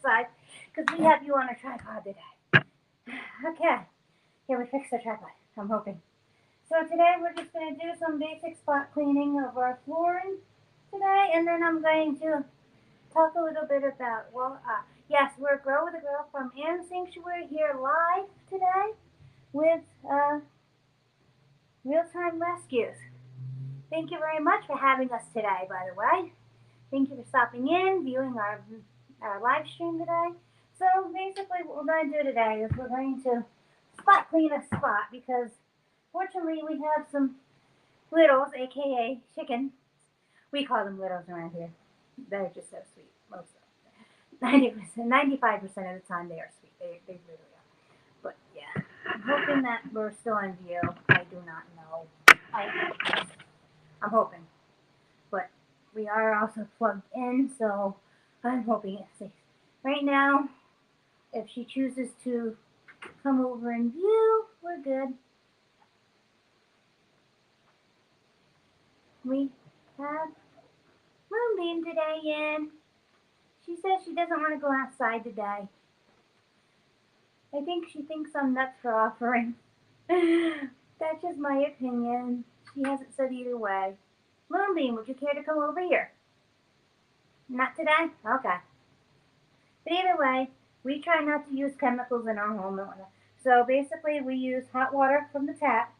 side because we have you on a tripod today. Okay, here we fixed the tripod, I'm hoping. So today we're just going to do some basic spot cleaning of our flooring today, and then I'm going to talk a little bit about, yes, we're Grow with a Girl from Animal Sanctuary here live today with real-time rescues. Thank you very much for having us today, by the way. Thank you for stopping in, viewing our live stream today. So basically what we're going to do today is we're going to spot clean a spot because fortunately we have some littles, aka chickens. We call them littles around here. They're just so sweet, most of them. 95% of the time they are sweet. They really are. But yeah, I'm hoping that we're still on view. I do not know. I'm hoping. But we are also plugged in, so I'm hoping it's safe. Right now, if she chooses to come over and view, we're good. We have Moonbeam today in. She says she doesn't want to go outside today. I think she thinks I'm nuts for offering. That's just my opinion. She hasn't said either way. Moonbeam, would you care to come over here? Not today? Okay. But either way, we try not to use chemicals in our home. So basically we use hot water from the tap,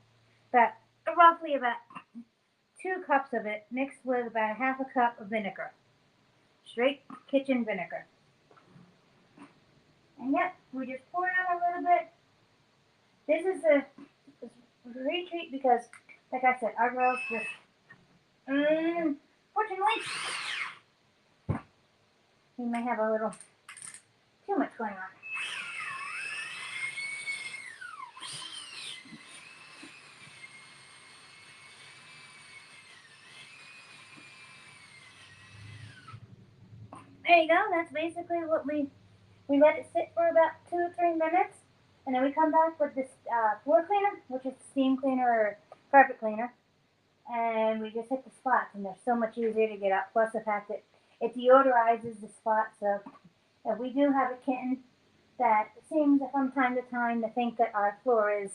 but roughly about 2 cups of it mixed with about ½ a cup of vinegar. Straight kitchen vinegar. And yep, we just pour it on a little bit. This is a retreat because, like I said, our girls just, fortunately, we may have a little too much going on. There you go. That's basically what we let it sit for about 2 or 3 minutes, and then we come back with this floor cleaner, which is steam cleaner or carpet cleaner, and we just hit the spots, and they're so much easier to get up. Plus the fact that it deodorizes the spot, so if we do have a kitten that seems from time to time to think that our floor is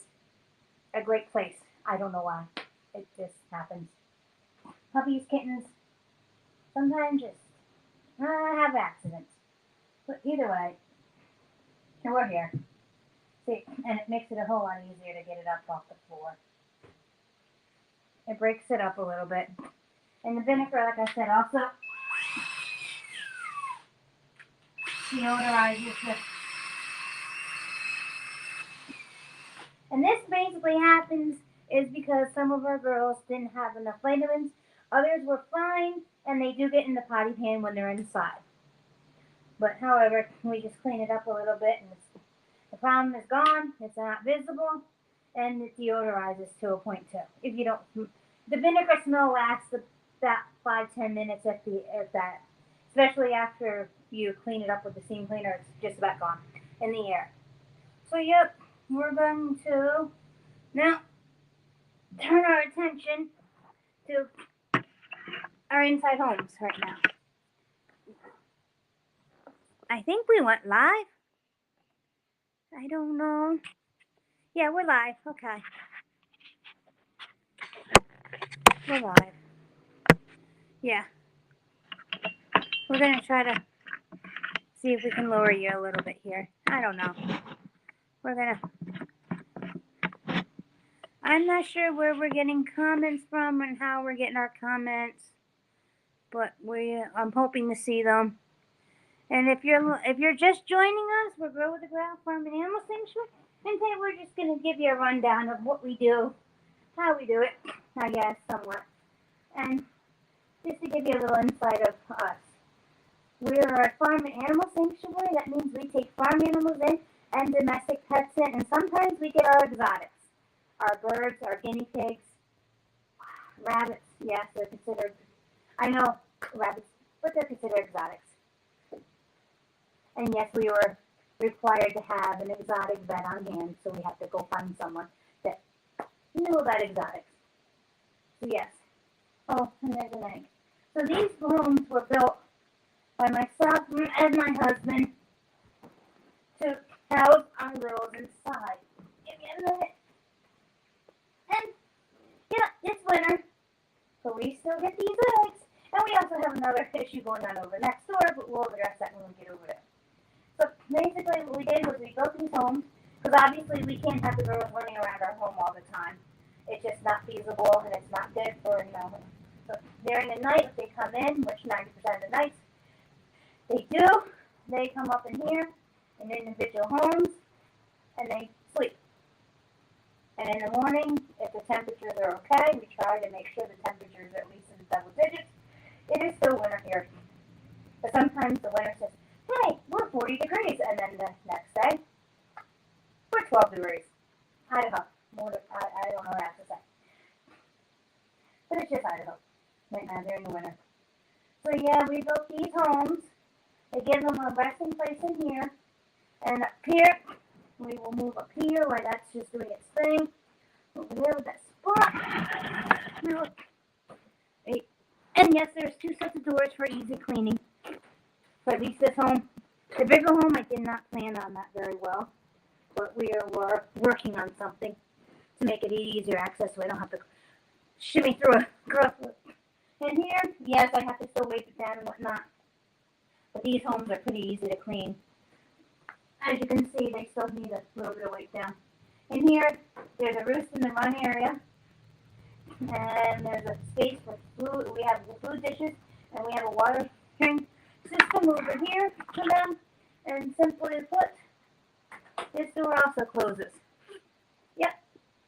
a great place. I don't know why. It just happens. Puppies, kittens, sometimes just have accidents. But either way, we're here. See, and it makes it a whole lot easier to get it up off the floor. It breaks it up a little bit. And the vinegar, like I said, also deodorizes the. And this basically happens is because some of our girls didn't have enough vitamins. Others were fine, and they do get in the potty pan when they're inside. But however, we just clean it up a little bit, and the problem is gone. It's not visible, and it deodorizes to a point too. If you don't, the vinegar smell lasts about 5-10 minutes if that. Especially after you clean it up with the steam cleaner, it's just about gone in the air. So yep, we're going to now turn our attention to our inside homes right now. I think we went live. I don't know. Yeah, we're live. Okay. We're live. Yeah. We're going to try to see if we can lower you a little bit here. I don't know. We're going to... I'm not sure where we're getting comments from and how we're getting our comments. But I'm hoping to see them. And if you're just joining us, we're Grow with the Growl Farm and Animal Sanctuary. And today we're just going to give you a rundown of what we do, how we do it, I guess, somewhat. And just to give you a little insight of us. We're a farm and animal sanctuary. That means we take farm animals in and domestic pets in. And sometimes we get our exotics. Our birds, our guinea pigs, rabbits. Yes, they're considered, I know rabbits, but they're considered exotics. And yes, we were required to have an exotic vet on hand, so we had to go find someone that knew about exotics. So yes. Oh, and there's an egg. So these homes were built by myself and my husband house our girls inside. Give me a minute. And, yeah, it's winter, but we still get these eggs. And we also have another issue going on over next door, but we'll address that when we get over there. So basically what we did was we built these homes, because obviously we can't have the girls running around our home all the time. It's just not feasible, and it's not good for, so during the night, if they come in, which 90% of the nights they do, they come up in here in individual homes, and they sleep. And in the morning, if the temperatures are okay, we try to make sure the temperatures are at least in the double digits. It is still winter here. But sometimes the winter says, hey, we're 40 degrees, and then the next day, we're 12 degrees. Idaho. I don't know what I have to say. But it's just Idaho right now during the winter. So yeah, we built these homes. They give them a resting place in here. And up here, we will move up here where that's just doing its thing. Over there with that spot. And yes, there's 2 sets of doors for easy cleaning. So at least this home, the bigger home, I did not plan on that very well. But we were working on something to make it easier access so I don't have to shimmy through a growth. And here, yes, I have to still wipe it down and whatnot. But these homes are pretty easy to clean. As you can see, they still need a little bit of wipe down. In here, there's a roost in the run area. And there's a space for food. We have food dishes, and we have a water system over here for them. And simply put, this door also closes. Yep.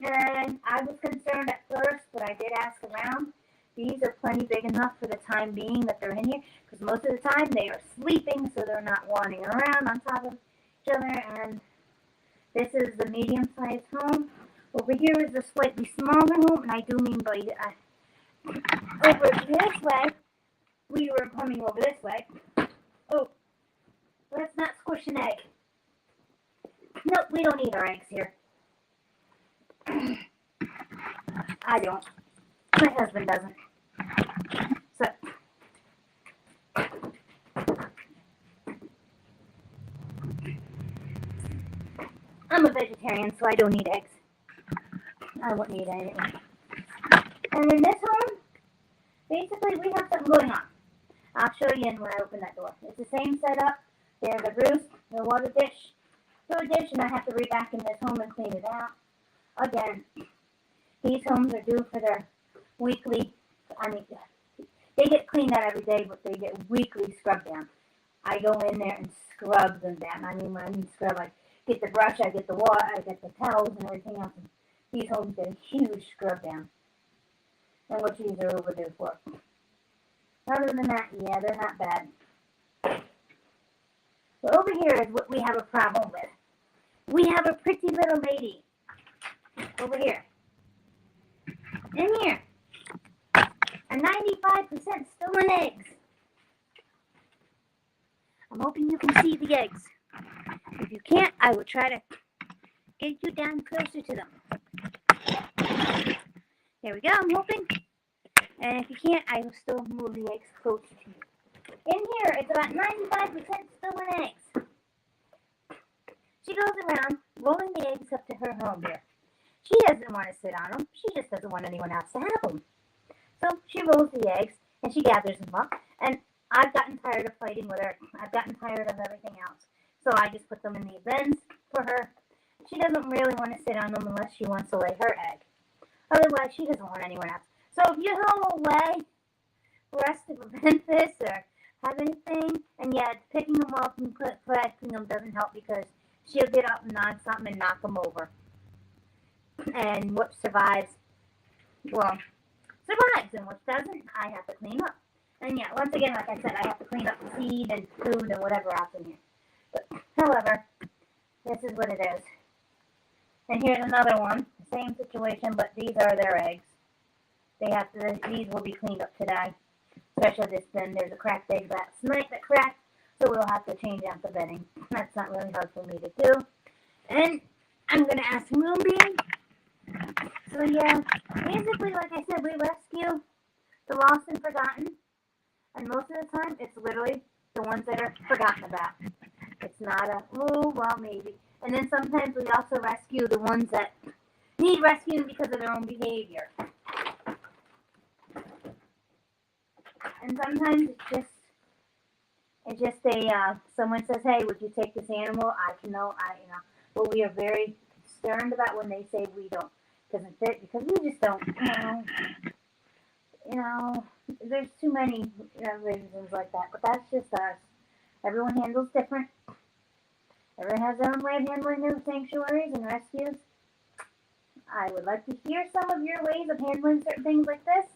And I was concerned at first, but I did ask around. These are plenty big enough for the time being that they're in here, because most of the time they are sleeping, so they're not wandering around on top of each other. And this is the medium-sized home. Over here is a slightly smaller home, and I do mean by over this way. We were coming over this way. Oh, let's not squish an egg. Nope, we don't eat our eggs here. I don't. My husband doesn't. So, I'm a vegetarian, so I don't eat eggs. I wouldn't eat anything. And in this home, basically we have something going on. I'll show you when I open that door. It's the same setup. There's a roost, the water dish, food dish, and I have to re-vac in this home and clean it out. Again, these homes are due for their weekly, they get cleaned out every day, but they get weekly scrub down. I go in there and scrub them down. When I mean scrub, I get the brush, I get the water, I get the towels and everything else. And these homes get a huge scrub down. And what these are overdue for. Other than that, yeah, they're not bad. But over here is what we have a problem with. We have a pretty little lady. Over here. In here. And 95% still in eggs. I'm hoping you can see the eggs. If you can't, I will try to get you down closer to them. There we go, I'm hoping. And if you can't, I will still move the eggs closer to you. In here, it's about 95% still in eggs. She goes around rolling the eggs up to her home here. She doesn't want to sit on them. She just doesn't want anyone else to have them. So she rolls the eggs, and she gathers them up. And I've gotten tired of fighting with her. I've gotten tired of everything else. So I just put them in the bins for her. She doesn't really want to sit on them unless she wants to lay her egg. Otherwise, she doesn't want anyone else. So if you have a way for us to prevent this or have anything, and yeah, picking them up and collecting them doesn't help because she'll get up and nod something and knock them over. And what survives, well, survives, and what doesn't, I have to clean up. And yeah, once again, like I said, I have to clean up seed and food and whatever else in here. But, however, this is what it is. And here's another one, same situation, but these are their eggs. These will be cleaned up today. Especially this bin. There's a cracked egg last night that cracked, so we'll have to change out the bedding. That's not really hard for me to do. And I'm going to ask Moonbeam. So yeah, basically, like I said, we rescue the lost and forgotten. And most of the time, it's literally the ones that are forgotten about. It's not a, oh, well, maybe. And then sometimes we also rescue the ones that need rescuing because of their own behavior. And sometimes it's just someone says, "Hey, would you take this animal?" But we are very concerned about when they say we don't, doesn't fit, because we just don't, there's too many reasons like that. But that's just us. Everyone handles different. Everyone has their own way of handling their sanctuaries and rescues. I would like to hear some of your ways of handling certain things like this.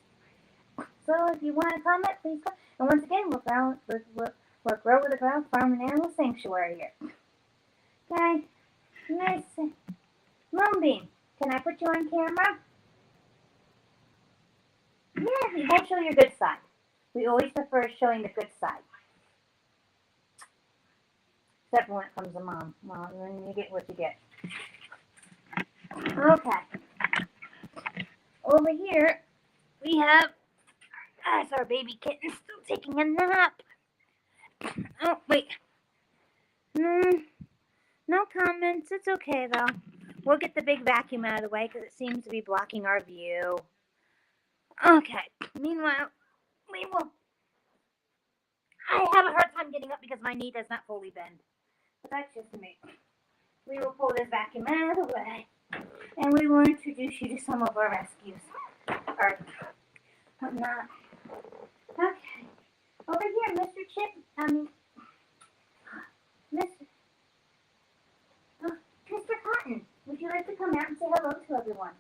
So if you want to comment, please come. And once again, we're Grow with a Growl Farm and Animal Sanctuary here. Okay, nice. Moonbeam, can I put you on camera? Yeah, you won't show your good side. We always prefer showing the good side. Except when it comes to Mom. Well, then you get what you get. Okay. Over here, we have our baby kitten still taking a nap. Oh, wait. No comments. It's okay, though. We'll get the big vacuum out of the way because it seems to be blocking our view. Okay. Meanwhile, I have a hard time getting up because my knee does not fully bend. But that's just me. We will pull this vacuum out of the way. And we will introduce you to some of our rescues. Or whatnot. Okay. Over here, Mr. Cotton, would you like to come out and say hello to everyone?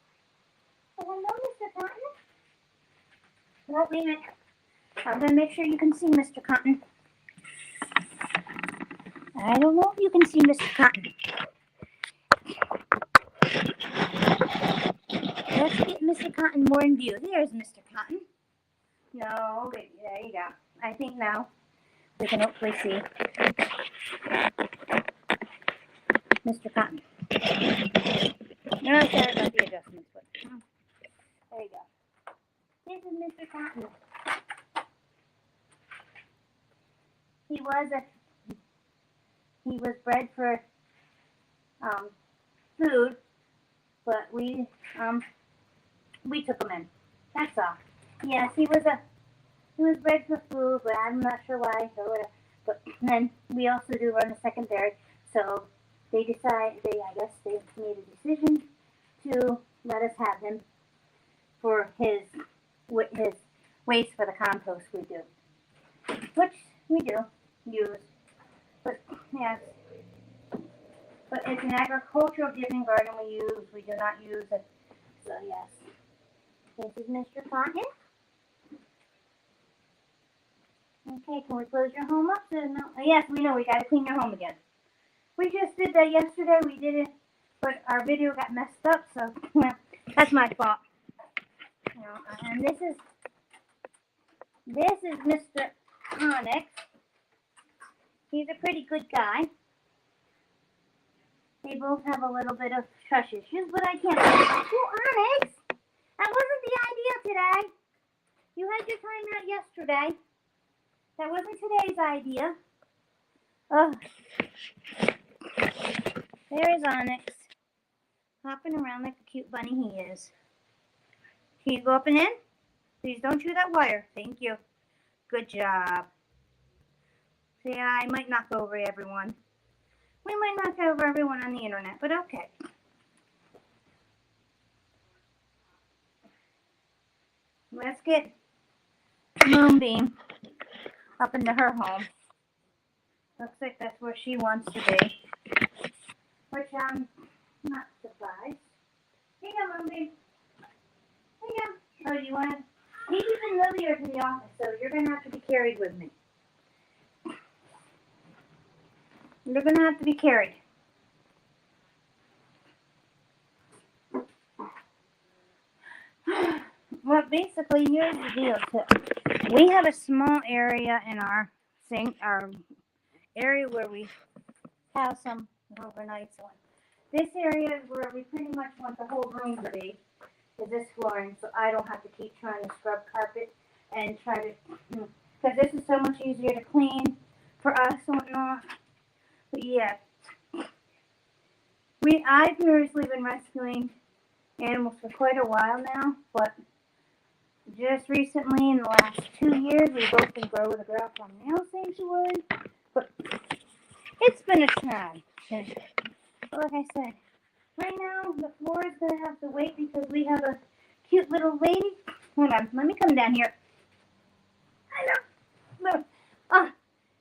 Oh, hello, Mr. Cotton. Well, wait a minute. I'm going to make sure you can see Mr. Cotton. I don't know if you can see Mr. Cotton. Let's get Mr. Cotton more in view. There's Mr. Cotton. No, baby, there you go. I think now we can hopefully see Mr. Cotton. No, sorry about the adjustments, but there you go. This is Mr. Cotton. He was bred for food, but we took him in. That's all. Yes, he was bred for food, but I'm not sure why. But then we also do run a secondary, so I guess they made a decision to let us have him for his waste for the compost we do, which we do use. But yes, but it's an agricultural giving garden we use. We do not use it. So yes, this is Mr. Cotton. Okay, can we close your home up? No. Yes, we know we got to clean your home again. We just did that yesterday. We did it, but our video got messed up. So well, that's my fault. And this is Mr. Onyx. He's a pretty good guy. They both have a little bit of trust issues, but I can't. Oh, Onyx! That wasn't the idea today. You had your time out yesterday. That wasn't today's idea. Oh. There is Onyx. Hopping around like the cute bunny he is. Can you go up and in? Please don't chew that wire. Thank you. Good job. See, I might knock over everyone. We might knock over everyone on the internet, but okay. Let's get Moonbeam up into her home. Looks like that's where she wants to be. Which I'm not surprised. Here you go, Moonbeam. Here you go. Oh, you want to? He's familiar to the office, so you're going to have to be carried with me. You're going to have to be carried. Well, basically, here's the deal. We have a small area in our area where we have some overnights on. This area is where we pretty much want the whole room to be, is this flooring, so I don't have to keep trying to scrub carpet and try to, because this is so much easier to clean for us and whatnot. But yeah, I've seriously been rescuing animals for quite a while now, but just recently, in the last 2 years, we've both been Grow with a Growl from Nail Sanctuary, but it's been a snag. But like I said, right now, the floor is going to have to wait because we have a cute little lady. Hold on, let me come down here. I know. Look. Oh,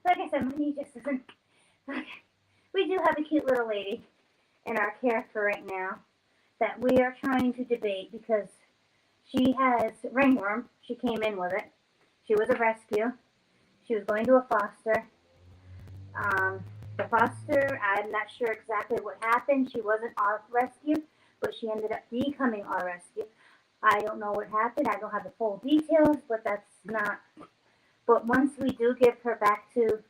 like I said, my knee just isn't. Okay. We do have a cute little lady in our care for right now that we are trying to debate because she has ringworm. She came in with it. She was a rescue. She was going to a foster. The foster, I'm not sure exactly what happened. She wasn't our rescue, but she ended up becoming our rescue. I don't know what happened. I don't have the full details, but that's not. But once we do give her back to,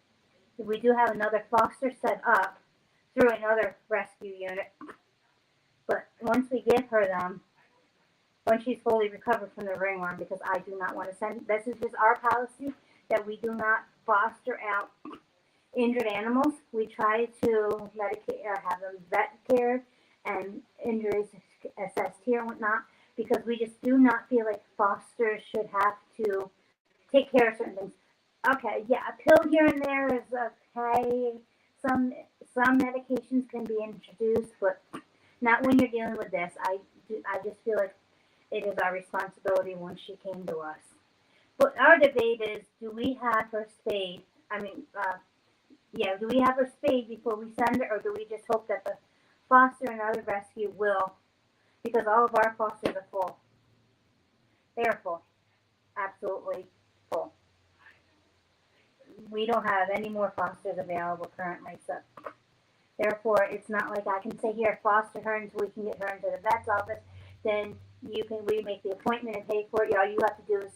we do have another foster set up through another rescue unit. But once we give her them, when she's fully recovered from the ringworm, because I do not want to send, this is just our policy that we do not foster out injured animals. We try to medicate or have them vet care and injuries assessed here and whatnot, because we just do not feel like fosters should have to take care of certain things. Okay, yeah, a pill here and there is okay. Some medications can be introduced, but not when you're dealing with this. I just feel like it is our responsibility once she came to us. But our debate is, do we have her spayed? Do we have her spayed before we send her, or do we just hope that the foster and other rescue will? Because all of our fosters are full. They are full. Absolutely full. We don't have any more fosters available currently, so therefore it's not like I can say here, foster her until we can get her into the vet's office. Then we make the appointment and pay for it. All you have to do is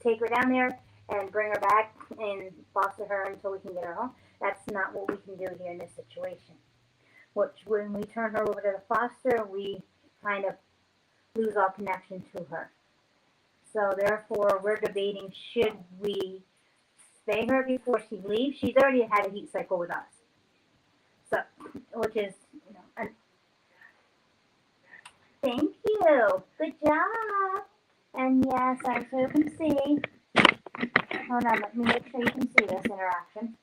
take her down there and bring her back and foster her until we can get her home. That's not what we can do here in this situation. When we turn her over to the foster, we kind of lose all connection to her. So therefore, we're debating, should we spay her before she leaves? She's already had a heat cycle with us. So, which is, thank you. Good job. And yes, I'm sure you can see. Hold on, let me make sure you can see this interaction.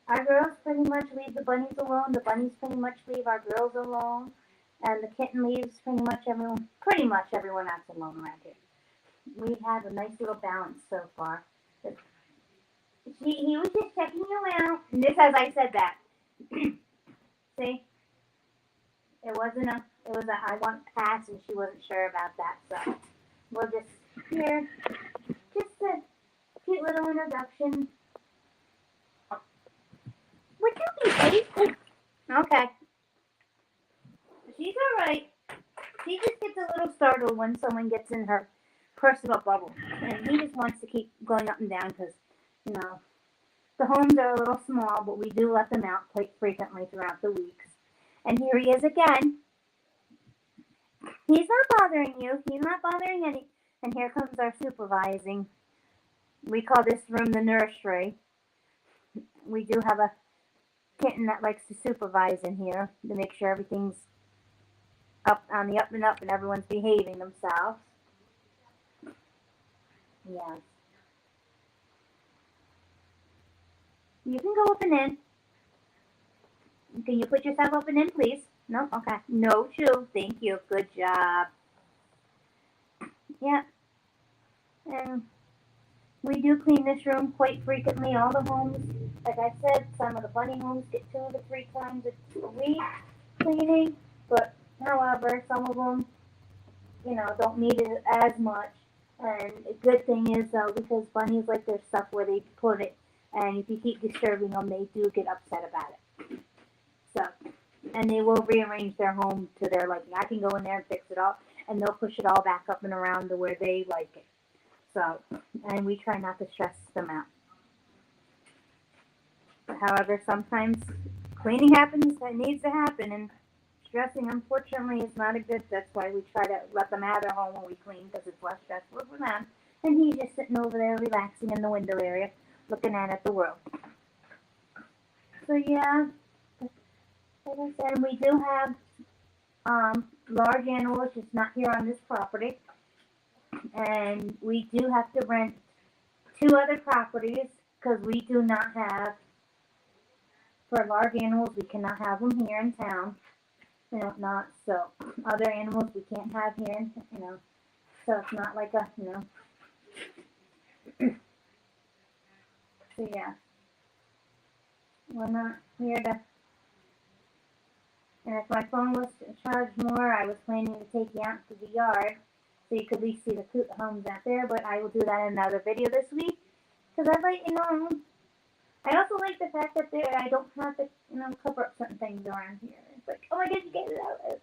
Our girls pretty much leave the bunnies alone. The bunnies pretty much leave our girls alone. And the kitten leaves pretty much everyone else alone around here. We have a nice little balance so far. He was just checking you out. And this as I said that. See? It was I want to pass, and she wasn't sure about that, so we'll just, here, just a cute little introduction. Would you be safe? Okay. She's alright. She just gets a little startled when someone gets in her personal bubble, and he just wants to keep going up and down because, the homes are a little small, but we do let them out quite frequently throughout the weeks. And here he is again. He's not bothering you. He's not bothering any. And here comes our supervising. We call this room the nursery. We do have a kitten that likes to supervise in here to make sure everything's up on the up and up and everyone's behaving themselves. Yes. You can go up and in. Can you put yourself up and in, please? No? Okay. No, chew. Thank you. Good job. Yeah. And we do clean this room quite frequently. All the homes, like I said, some of the bunny homes get 2 to 3 times a week cleaning. But, however, some of them, don't need it as much. And a good thing is, though, because bunnies like their stuff where they put it. And if you keep disturbing them, they do get upset about it. So, and they will rearrange their home to their liking. I can go in there and fix it all, and they'll push it all back up and around to where they like it. So, and we try not to stress them out. However, sometimes cleaning happens that needs to happen, and stressing, unfortunately, is not a good. That's why we try to let them have their home when we clean, because it's less stressful for them. And he's just sitting over there relaxing in the window area, looking at the world. So yeah, like I said, we do have Large animals, just not here on this property. And we do have to rent 2 other properties because we do not have, for large animals, we cannot have them here in town. Not so. Other animals we can't have here, so it's not like a, so yeah. We're not here to, and if my phone was charged more, I was planning to take you out to the yard so you could at least see the homes out there, but I will do that in another video this week, because I'd like, I also like the fact that I don't have to, cover up certain things around here. It's like, oh my God, you get it out.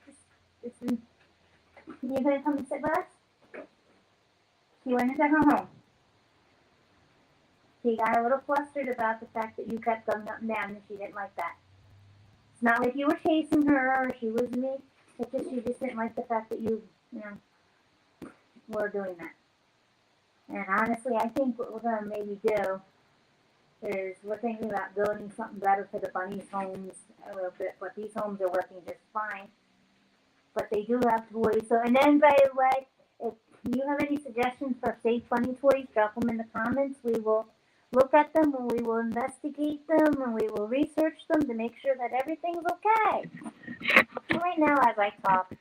You're going to come and sit with us? She went into her home. She got a little flustered about the fact that you kept going up and down, and she didn't like that. It's not like you were chasing her or she was me. It's just she just didn't like the fact that you were doing that. And honestly, I think what we're going to maybe do is we're thinking about building something better for the bunnies' homes a little bit, but these homes are working just fine. But they do have toys. So, and then, by the way, if you have any suggestions for safe bunny toys, drop them in the comments. We will look at them and we will investigate them and we will research them to make sure that everything's okay. Right now, as I talk,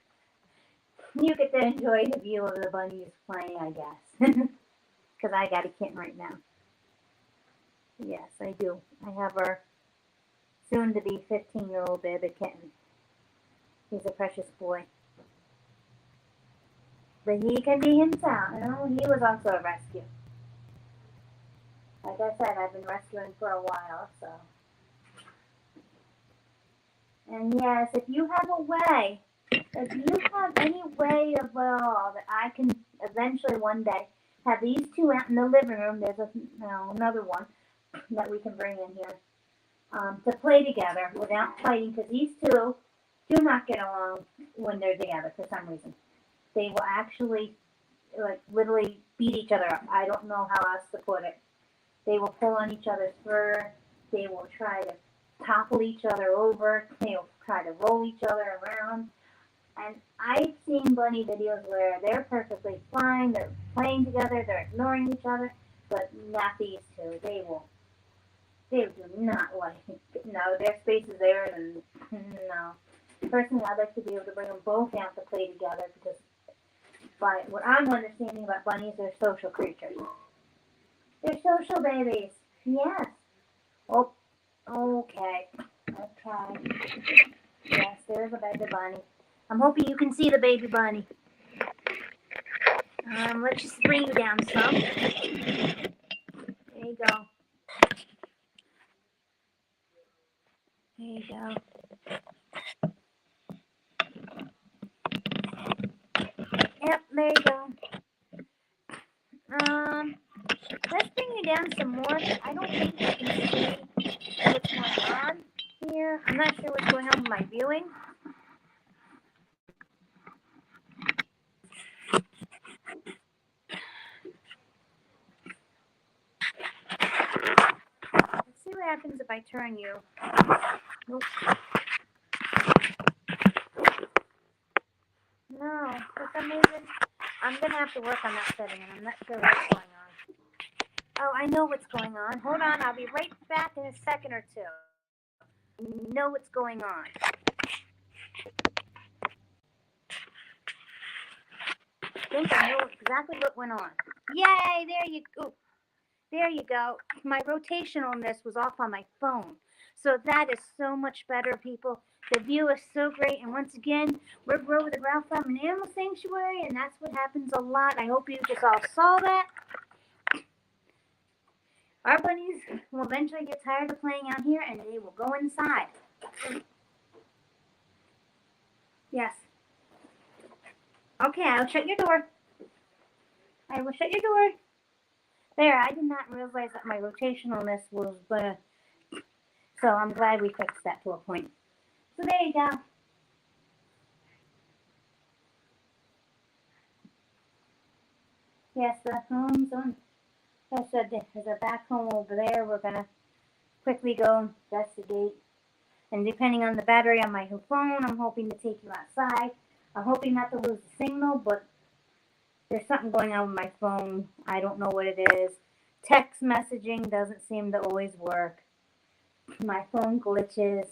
you get to enjoy the view of the bunnies playing, I guess. Because I got a kitten right now. Yes, I do. I have our soon-to-be 15-year-old baby kitten. He's a precious boy. But he can be himself. He was also a rescue. Like I said, I've been rescuing for a while, so. And yes, if you have any way of that I can eventually one day have these 2 out in the living room, there's another one that we can bring in here, to play together without fighting, because these 2 do not get along when they're together for some reason. They will actually, literally beat each other up. I don't know how else to put it. They will pull on each other's fur. They will try to topple each other over. They will try to roll each other around. And I've seen bunny videos where they're perfectly fine. They're playing together. They're ignoring each other. But not these 2. They do not like it. No, their space is theirs, and no. Personally, I'd like to be able to bring them both out to play together, because by what I'm understanding about bunnies, they're social creatures. They're social babies. Yes. Oh, okay. Yes, there's a baby bunny. I'm hoping you can see the baby bunny. Let's just bring you down some. There you go. There you go. Yep, there you go. Let's bring you down some more. I don't think you can see what's going on here. I'm not sure what's going on with my viewing. Let's see what happens if I turn you. Nope. No, for some reason, I'm going to have to work on that setting, and I'm not sure what's going on. Oh, I know what's going on. Hold on, I'll be right back in a second or 2. I know what's going on. I think I know exactly what went on. Yay, there you go. There you go. My rotationalness was off on my phone. So that is so much better, people. The view is so great. And once again, we're Grow with the Growl Farm and Animal Sanctuary, and that's what happens a lot. I hope you just all saw that. Our bunnies will eventually get tired of playing out here, and they will go inside. Yes. Okay, I'll shut your door. I will shut your door. There, I did not realize that my rotationalness was gonna, so I'm glad we fixed that to a point. So there you go. Yes, the home's on. Like I said, there's a back home over there. We're gonna quickly go investigate. And depending on the battery on my phone, I'm hoping to take you outside. I'm hoping not to lose the signal, but there's something going on with my phone. I don't know what it is. Text messaging doesn't seem to always work. My phone glitches.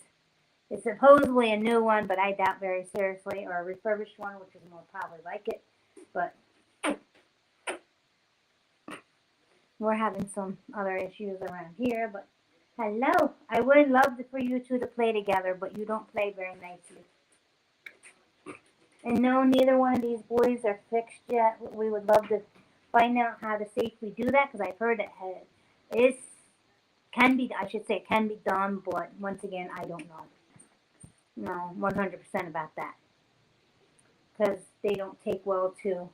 It's supposedly a new one, but I doubt very seriously, or a refurbished one, which is more probably like it. But we're having some other issues around here. But hello, I would love for you two to play together, but you don't play very nicely. And no, neither one of these boys are fixed yet. We would love to find out how to safely do that, because I've heard it can be, I should say, it can be done, but once again, I don't know. No, 100% about that, because they don't take well to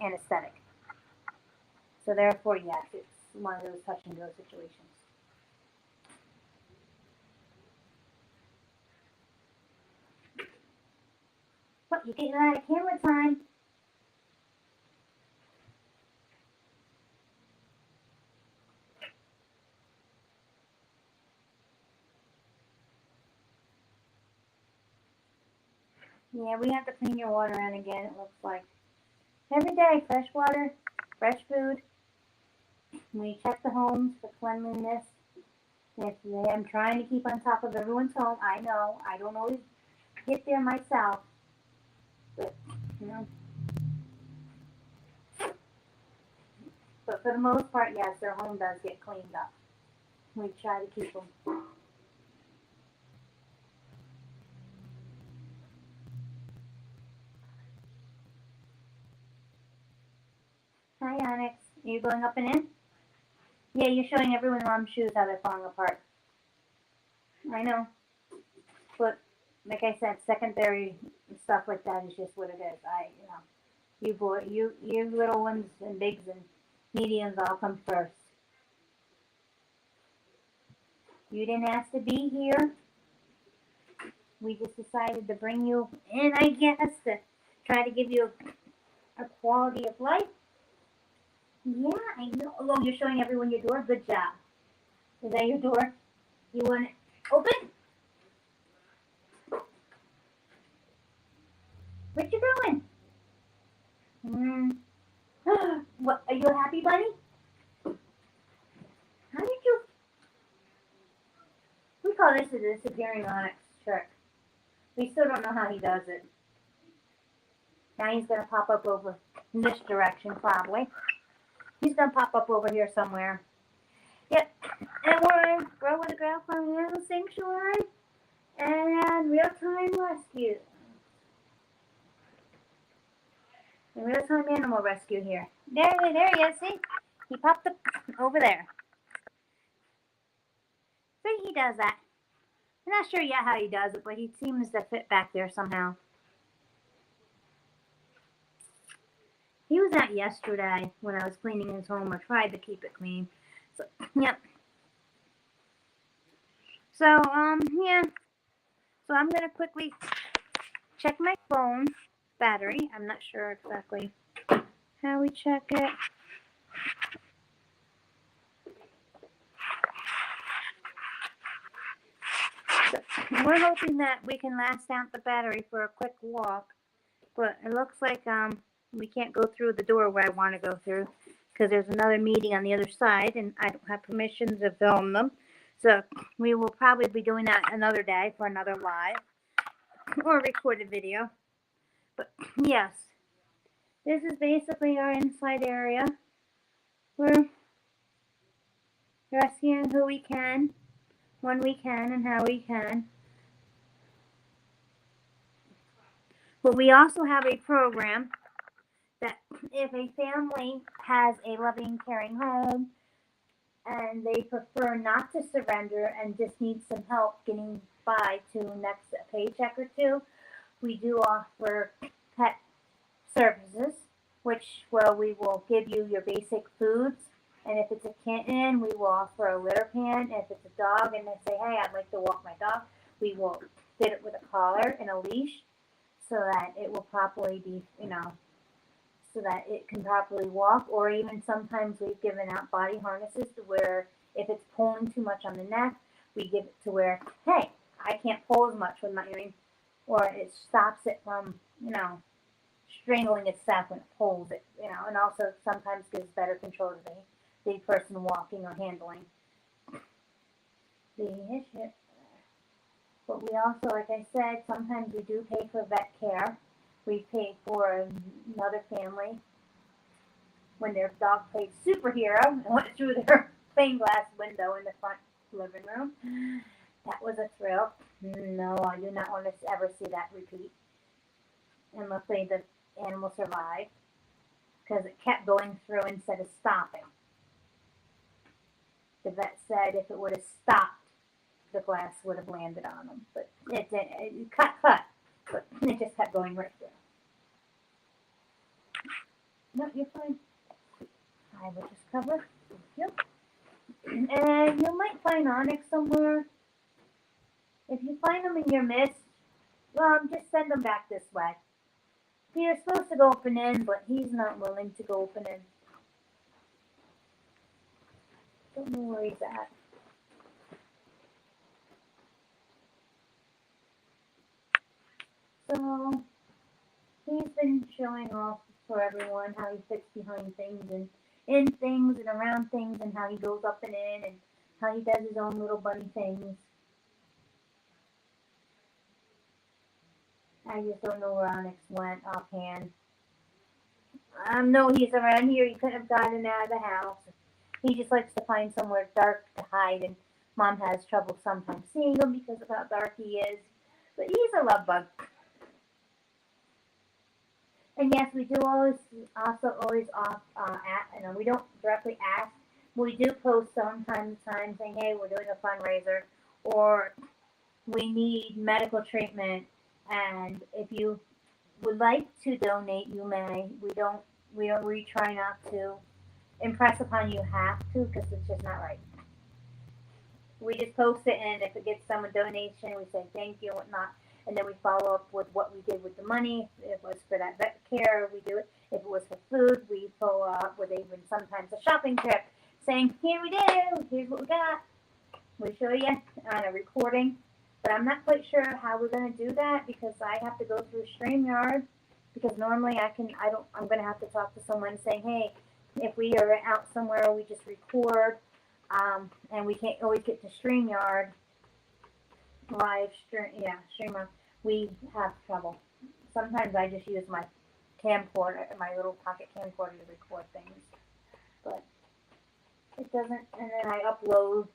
anesthetic. So therefore, yes, it's one of those touch and go situations. What, you getting out of camera time? Yeah, we have to clean your water out again, it looks like. Every day, fresh water, fresh food. We check the homes for cleanliness. I'm trying to keep on top of everyone's home. I know, I don't always get there myself. But, you know. But for the most part, yes, their home does get cleaned up. We try to keep them. Hi, Onyx. Are you going up and in? Yeah, you're showing everyone Mom's shoes how they're falling apart. I know. But, like I said, secondary stuff like that is just what it is. You little ones and bigs and mediums all come first. You didn't ask to be here. We just decided to bring you in, I guess, to try to give you a quality of life. Yeah, I know. Oh, you're showing everyone your door? Good job. Is that your door? You want it open? Where you going? What, are you a happy bunny? How did you... We call this a disappearing onyx trick. We still don't know how he does it. Now he's going to pop up over in this direction, probably. He's going to pop up over here somewhere. Yep. And we're in Growl with the Growl Farm Animal Sanctuary and Real-Time Rescue. And Real-Time Animal Rescue here. There he is, see? He popped up over there. See, he does that. I'm not sure yet how he does it, but he seems to fit back there somehow. He was out yesterday when I was cleaning his home, or tried to keep it clean. So, yep. So, yeah. So I'm going to quickly check my phone battery. I'm not sure exactly how we check it. So we're hoping that we can last out the battery for a quick walk, but it looks like we can't go through the door where I want to go through, because there's another meeting on the other side, and I don't have permission to film them. So we will probably be doing that another day for another live or recorded video. But yes, this is basically our inside area. We're rescuing who we can, when we can, and how we can. But we also have a program that if a family has a loving, caring home and they prefer not to surrender and just need some help getting by to next paycheck or two, we do offer pet services, which, well, we will give you your basic foods. And if it's a kitten, we will offer a litter pan. If it's a dog and they say, hey, I'd like to walk my dog, we will fit it with a collar and a leash so that it will properly be, so that it can properly walk. Or even sometimes we've given out body harnesses to where If it's pulling too much on the neck, we give it to where, hey, I can't pull as much with my earring, or it stops it from, strangling itself when it pulls it, and also sometimes gives better control to the person walking or handling the issue. But we also, like I said, sometimes we do pay for vet care. We pay for another family when their dog played superhero and went through their plain glass window in the front living room. That was a thrill. No, I do not want to ever see that repeat. And luckily the animal survived because it kept going through instead of stopping. The vet said if it would have stopped, the glass would have landed on them. But it didn't. It cut, but it just kept going right through. No, you're fine. I will just cover. Thank you. And you might find onyx somewhere. If you find them in your mist, just send them back this way. He was supposed to go open in, but he's not willing to go open in. Don't know where he's at. So, he's been showing off for everyone how he fits behind things and in things and around things and how he goes up and in and how he does his own little bunny things. I just don't know where Onyx went offhand. I know he's around here. He couldn't have gotten out of the house. He just likes to find somewhere dark to hide, and Mom has trouble sometimes seeing him because of how dark he is. But he's a love bug. And yes, we do always we don't directly ask, but we do post sometimes saying, hey, we're doing a fundraiser, or we need medical treatment, and if you would like to donate, you may. We try not to impress upon you have to, because it's just not right. We just post it, and if it gets someone donation, we say thank you and whatnot, and then we follow up with what we did with the money. If it was for that vet care, we do it. If it was for food, we follow up with even sometimes a shopping trip, saying, here we do, here's what we got. We show you on a recording, but I'm not quite sure how we're going to do that because I have to go through StreamYard, because normally I'm going to have to talk to someone saying, hey, if we are out somewhere, we just record, and we can't always get to StreamYard, StreamYard, we have trouble. Sometimes I just use my camcorder, my little pocket camcorder to record things, but it doesn't, and then I upload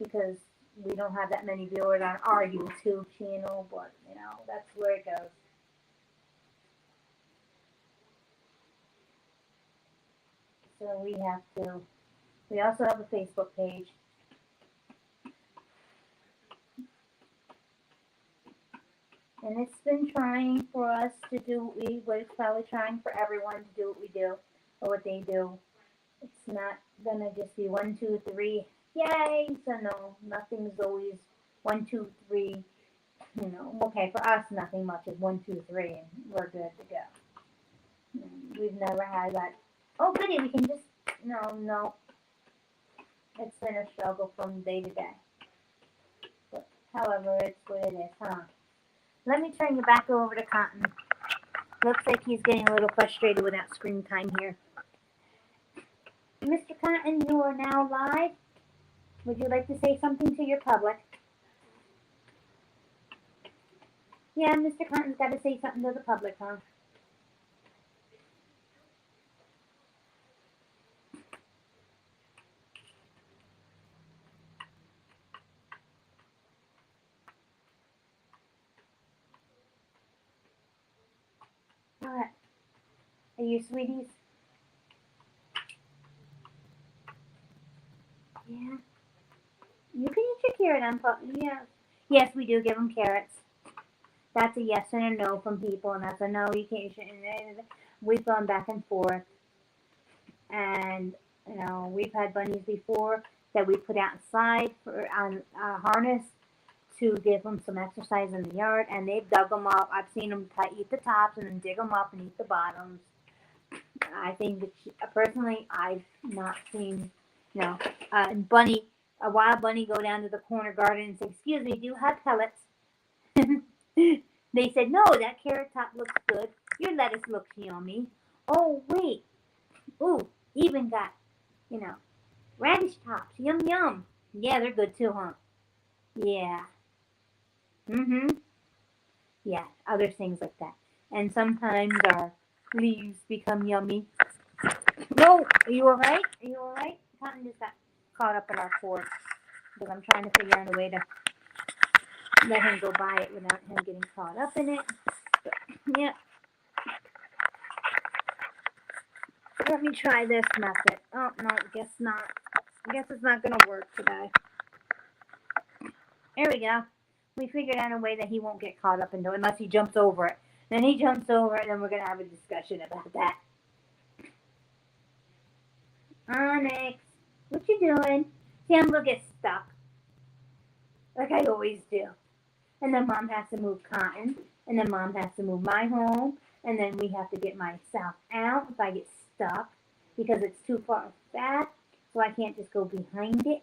because we don't have that many viewers on our YouTube channel, but, that's where it goes. So we also have a Facebook page. And it's been trying for us to do what it's probably trying for everyone to do what we do, or what they do. It's not gonna just be 1, 2, 3, yay! So no, nothing's always 1, 2, 3. Okay, for us, nothing much is 1, 2, 3, and we're good to go. We've never had that. Oh, goody, we can just no. It's been a struggle from day to day. But however, it's what it is, huh? Let me turn you back over to Cotton. Looks like he's getting a little frustrated without screen time here. Mr. Cotton, you are now live. Would you like to say something to your public? Yeah, Mr. Cotton's got to say something to the public, huh? What? Are you sweeties? Yeah. You can eat your carrot on yeah. Yes, we do give them carrots. That's a yes and a no from people, and that's a no, you can't. We've gone back and forth, and we've had bunnies before that we put outside on a harness to give them some exercise in the yard, and they've dug them up. I've seen them eat the tops and then dig them up and eat the bottoms. I think that personally, I've not seen No. Bunny, a wild bunny go down to the corner garden and say, "Excuse me, do you have pellets?" They said, "No, that carrot top looks good. Your lettuce looks yummy. Oh, wait. Ooh, even got, you know, radish tops. Yum, yum. Yeah, they're good too, huh?" Yeah. Mm-hmm. Yeah, other things like that. And sometimes our leaves become yummy. No, are you alright? Are you alright? Cotton just got caught up in our cord because I'm trying to figure out a way to let him go by it without him getting caught up in it. But, yeah. Let me try this method. Oh, no, guess not. Guess it's not going to work today. There we go. We figured out a way that he won't get caught up into it unless he jumps over it. Then he jumps over it, and we're going to have a discussion about that. Onyx, what you doing? See, I'm going to get stuck. Like I always do. And then Mom has to move Cotton. And then Mom has to move my home. And then we have to get myself out if I get stuck. Because it's too far back. So I can't just go behind it.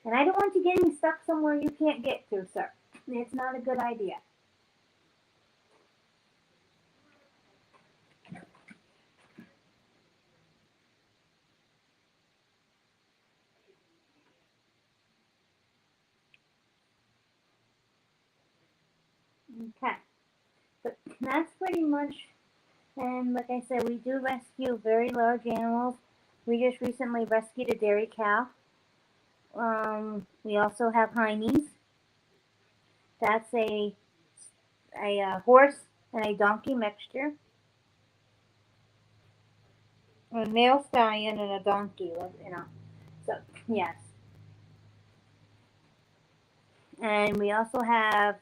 And I don't want you getting stuck somewhere you can't get to, sir. It's not a good idea. Okay. But that's pretty much, and like I said, we do rescue very large animals. We just recently rescued a dairy cow. We also have Heinies. That's a horse and a donkey mixture. A male stallion and a donkey, you know. So, yes. And we also have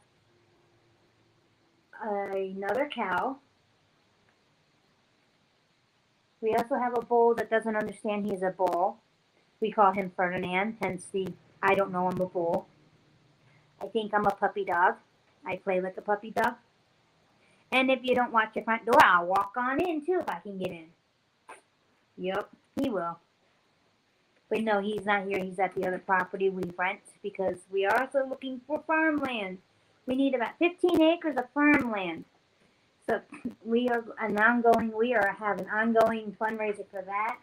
another cow. We also have a bull that doesn't understand he's a bull. We call him Ferdinand, hence the I don't know I'm a bull. I think I'm a puppy dog. I play like a puppy dog. And if you don't watch your front door, I'll walk on in too if I can get in. Yep, he will. But no, he's not here. He's at the other property we rent because we are also looking for farmland. We need about 15 acres of farmland. So we are have an ongoing fundraiser for that,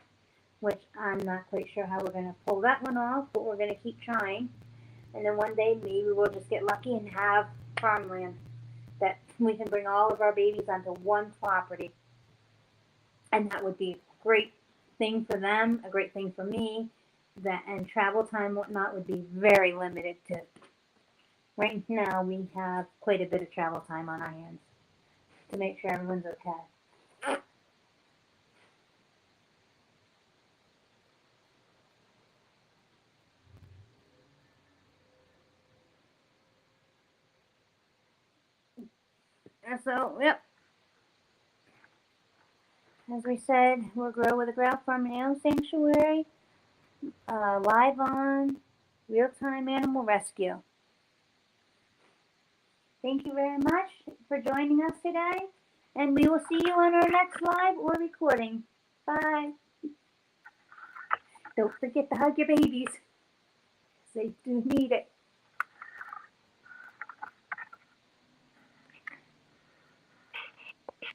which I'm not quite sure how we're going to pull that one off, but we're going to keep trying. And then one day maybe we'll just get lucky and have farmland that we can bring all of our babies onto one property. And that would be a great thing for them, a great thing for me. And travel time, whatnot, would be very limited to. Right now, we have quite a bit of travel time on our hands to make sure everyone's okay. And so, yep. As we said, we'll grow with a Growl Farm and Animal Sanctuary, live on real-time animal rescue. Thank you very much for joining us today, and we will see you on our next live or recording. Bye. Don't forget to hug your babies. They do need it.